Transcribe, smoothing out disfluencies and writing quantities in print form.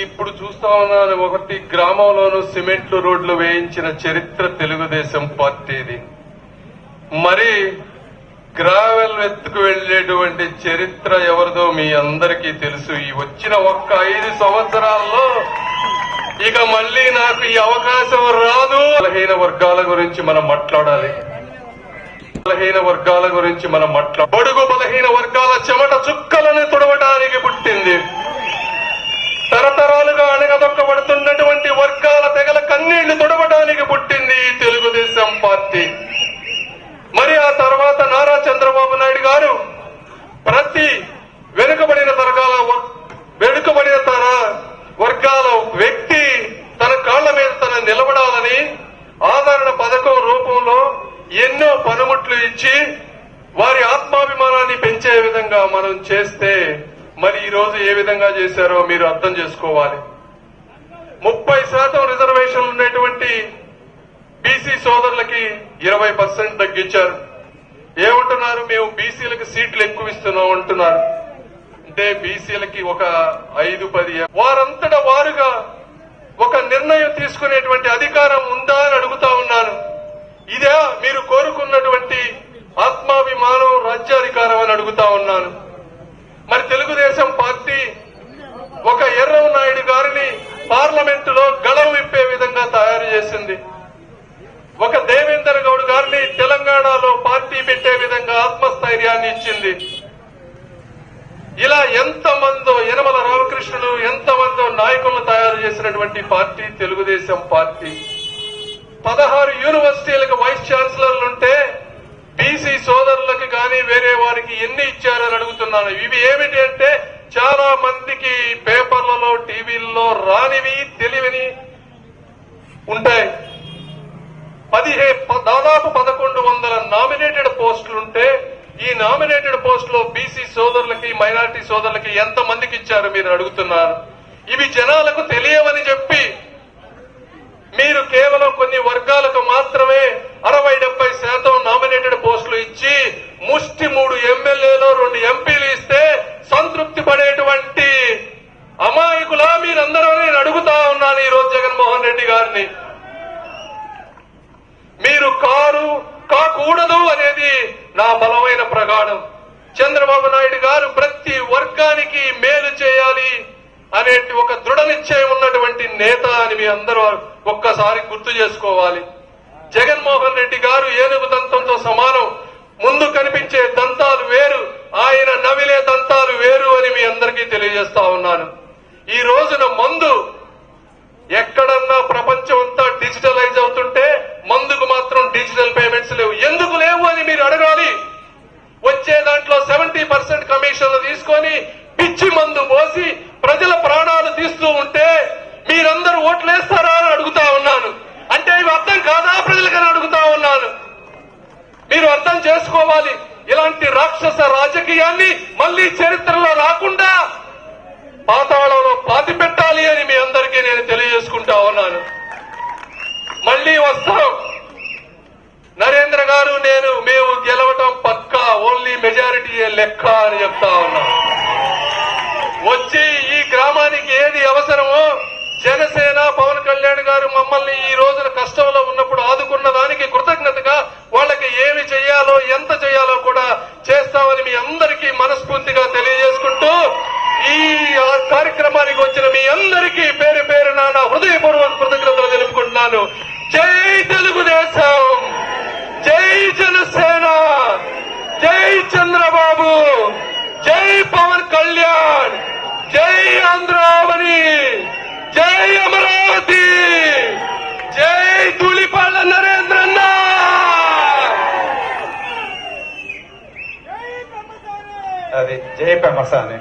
ఇప్పుడు చూస్తా ఉన్నాను, ఒకటి గ్రామంలోనూ సిమెంట్లు రోడ్లు వేయించిన చరిత్ర తెలుగుదేశం పార్టీది. మరి గ్రావెల్ ఎత్తుకు వెళ్లేటువంటి చరిత్ర ఎవరిదో మీ అందరికీ తెలుసు. ఈ వచ్చిన ఒక్క 5 సంవత్సరాల్లో ఇక మళ్లీ నాకు ఈ అవకాశం రాదు. బలహీన వర్గాల గురించి మనం మాట్లాడాలి. బడుగు బలహీన వర్గాల చెమట చుక్కలను తుడవడానికి పుట్టింది. తరతరాలుగా అణగదొక్కబడుతున్నటువంటి వర్గాల తెగల కన్నీళ్లు తుడవడానికి పుట్టింది ఈ తెలుగుదేశం పార్టీ. మరి ఆ తర్వాత నారా చంద్రబాబు నాయుడు గారు ప్రతి వెనుకబడిన వర్గాల వ్యక్తి తన కాళ్ల మీద తన నిలబడాలని ఆదరణ పథకం రూపంలో ఎన్నో పనిముట్లు ఇచ్చి వారి ఆత్మాభిమానాన్ని పెంచే విధంగా మనం చేస్తే మరి ఈ రోజు ఏ విధంగా చేశారో మీరు అర్థం చేసుకోవాలి. 30% రిజర్వేషన్లు ఉన్నటువంటి బీసీ సోదరులకి 20% తగ్గించారు. ఏమంటున్నారు? మేము బీసీలకు సీట్లు ఎక్కువ ఇస్తున్నాం అంటున్నారు. అంటే బీసీలకి ఒక 5-10 వారంతటా వారుగా ఒక నిర్ణయం తీసుకునేటువంటి అధికారం ఉందా అని అడుగుతా ఉన్నాను. ఇదే మీరు కోరుకున్నటువంటి ఆత్మాభిమానం, రాజ్యాధికారం అని అడుగుతా ఉన్నాను. మరి తెలుగుదేశం పార్టీ ఒక ఎర్రవ నాయుడు గారిని పార్లమెంటులో గళం విప్పే విధంగా తయారు చేసింది. ఒక దేవేందర్ గౌడ్ గారిని తెలంగాణలో పార్టీ పెట్టే విధంగా ఆత్మస్థైర్యాన్ని ఇచ్చింది. ఇలా ఎంతమందో యనమల రామకృష్ణులు, ఎంతమందో నాయకులను తయారు చేసినటువంటి పార్టీ తెలుగుదేశం పార్టీ. 16 యూనివర్సిటీలకు వైస్ ఛాన్సలర్లుంటే బీసీ సోదరులకు గాని వేరే వారికి ఎన్ని ఇచ్చారని అడుగుతున్నాను. ఇవి ఏమిటి అంటే చాలా మందికి పేపర్లలో, టీవీల్లో రానివి, తెలివిని ఉంటాయి. దాదాపు 1100 నామినేటెడ్ పోస్టులుంటే ఈ నామినేటెడ్ పోస్టులో బీసీ సోదరులకి, మైనారిటీ సోదరులకి ఎంత మందికి ఇచ్చారు మీరు అడుగుతున్నారు. ఇవి జనాలకు తెలియవని చెప్పి మీరు కేవలం కొన్ని వర్గాలకు మాత్రమే 60-70% నామినేటెడ్ పోస్టులు ఇచ్చి ముష్టి 3 ఎమ్మెల్యేలు, 2 ఎంపీలు ఇస్తే సంతృప్తి పడేటువంటి అమాయకులా మీరందరూ నేను అడుగుతా ఉన్నాను ఈ రోజు జగన్మోహన్ రెడ్డి గారిని. మీరు కాకూడదు అనేది నా బలమైన ప్రగాఢం. చంద్రబాబు నాయుడు గారు ప్రతి వర్గానికి మేలు చేయాలి అనే ఒక దృఢ నిశ్చయం ఉన్నటువంటి నేత అని మీ అందరూ ఒక్కసారి గుర్తు చేసుకోవాలి. జగన్మోహన్ రెడ్డి గారు ఏనుగు దంతంతో సమానం. ముందు కనిపించే దంతాలు వేరు, ఆయన నవిలే దంతాలు వేరు అని మీ అందరికీ తెలియజేస్తా ఉన్నాను. ఈ రోజున మందు ఎక్కడన్నా ప్రపంచం అంతా డిజిటలైజ్ అవుతుంటే మందుకు మాత్రం డిజిటల్ పేమెంట్స్ లేవు. ఎందుకు లేవు అని మీరు అడగాలి. వచ్చే దాంట్లో 70% కమిషన్లు తీసుకొని పిచ్చి మందు పోసి ప్రజల ప్రాణాలు తీస్తూ ఉంటే మీరందరూ ఓట్లేస్తారా అని అడుగుతా ఉన్నాను. అంటే ఇవి అర్థం కాదా ప్రజలకని అడుగుతా ఉన్నాను. మీరు అర్థం చేసుకోవాలి. ఇలాంటి రాక్షస రాజకీయాన్ని మళ్లీ చరిత్రలో రాకుండా పాతాళంలో పాతి పెట్టాలి అని మీ అందరికీ నేను తెలియజేసుకుంటా ఉన్నాను. మళ్లీ వస్తాం. నరేంద్ర గారు, మేము గెలవటం పక్కా, ఓన్లీ మెజారిటీ లెక్క అని చెప్తా ఉన్నాం. వచ్చి ఈ గ్రామానికి ఏది అవసరమో జనసేన, పవన్ కళ్యాణ్ గారు మమ్మల్ని ఈ రోజున కష్టంలో ఉన్నప్పుడు ఆదుకున్న దానికి కృతజ్ఞతగా వాళ్ళకి ఏమి చేయాలో, ఎంత చేయాలో కూడా చేస్తామని మీ అందరికీ మనస్ఫూర్తిగా తెలియజేసుకుంటూ ఈ కార్యక్రమానికి వచ్చిన మీ అందరికీ పేరు పేరున నా హృదయపూర్వక కృతజ్ఞతలు తెలుపుకుంటున్నాను. జై తెలుగుదేశం, జై జనసేన, జై చంద్రబాబు, జై పవన్ కళ్యాణ్, జై ఆంధ్రావని, జై అమరావతి, జై ధూళిపాళ్ల నరేంద్రన్న. అది జై పెమసాని.